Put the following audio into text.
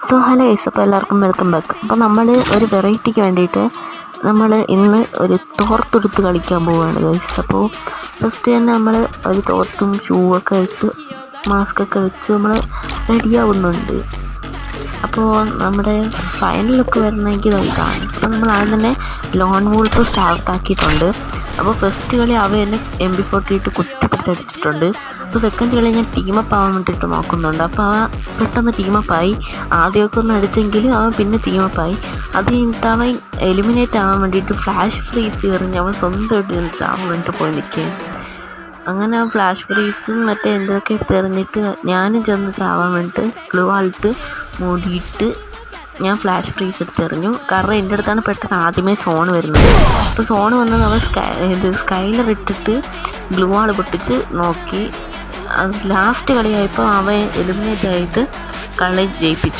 So hello guys, അപ്പോൾ എല്ലാവർക്കും welcome back. അപ്പോൾ നമ്മൾ ഒരു വെറൈറ്റിക്ക് വേണ്ടിയിട്ട് നമ്മൾ ഇന്ന് ഒരു തോർത്തെടുത്ത് കളിക്കാൻ പോവുകയാണ് ഗൈസ്. അപ്പോൾ ഫസ്റ്റ് തന്നെ നമ്മൾ ഒരു തോർത്തും ഷൂ ഒക്കെ ഇട്ട് മാസ്കൊക്കെ വെച്ച് നമ്മൾ റെഡിയാവുന്നുണ്ട്. അപ്പോൾ നമ്മുടെ ഫൈനൽ ലുക്ക് വരണമെങ്കിൽ ഇതാണ്. അപ്പോൾ നമ്മൾ ആദ്യം തന്നെ ലോൺ വോൾഫ് സ്റ്റാർട്ടാക്കിയിട്ടുണ്ട്. അപ്പോൾ ഫസ്റ്റ് കളി അവ എന്നെ MP40 ഇട്ട് കുത്തിപ്പിടിച്ചടിച്ചിട്ടുണ്ട്. അപ്പോൾ സെക്കൻഡ് കളി ഞാൻ ടീമപ്പ് ആവാൻ വേണ്ടിയിട്ട് നോക്കുന്നുണ്ട്. അപ്പോൾ അവൻ പെട്ടെന്ന് ടീമപ്പായി. ആദ്യമൊക്കെ ഒന്ന് അടിച്ചെങ്കിലും അവൻ പിന്നെ ടീമപ്പായി. അത് കഴിഞ്ഞിട്ട് അവൻ എലിമിനേറ്റ് ആവാൻ വേണ്ടിയിട്ട് ഫ്ലാഷ് ഫ്രീസ് എറിഞ്ഞ് അവൻ സ്വന്തമായിട്ട് ചാവാൻ വേണ്ടിയിട്ട് പോയി നിൽക്കുകയും അങ്ങനെ ആ ഫ്ലാഷ് ഫ്രീസും മറ്റേ എന്തൊക്കെ എടുത്തെറിഞ്ഞിട്ട് ഞാനും ചെന്ന് ചാവാൻ വേണ്ടിയിട്ട് ഗ്ലൂ ആൾട്ട് മൂടിയിട്ട് ഞാൻ ഫ്ലാഷ് ഫ്രീസ് എടുത്തെറിഞ്ഞു. കാരണം എൻ്റെ അടുത്താണ് പെട്ടെന്ന് ആദ്യമേ സോൺ വരുന്നത്. അപ്പോൾ സോൺ വന്നത് അവൻ സ്കൈലർ ഇട്ടിട്ട് ഗ്ലൂ ആൾ പൊട്ടിച്ച് നോക്കി. അത് ലാസ്റ്റ് കളിയായപ്പോൾ അവൻ എലിമിനേറ്റ് ആയിട്ട് കളി ജയിപ്പിച്ചു.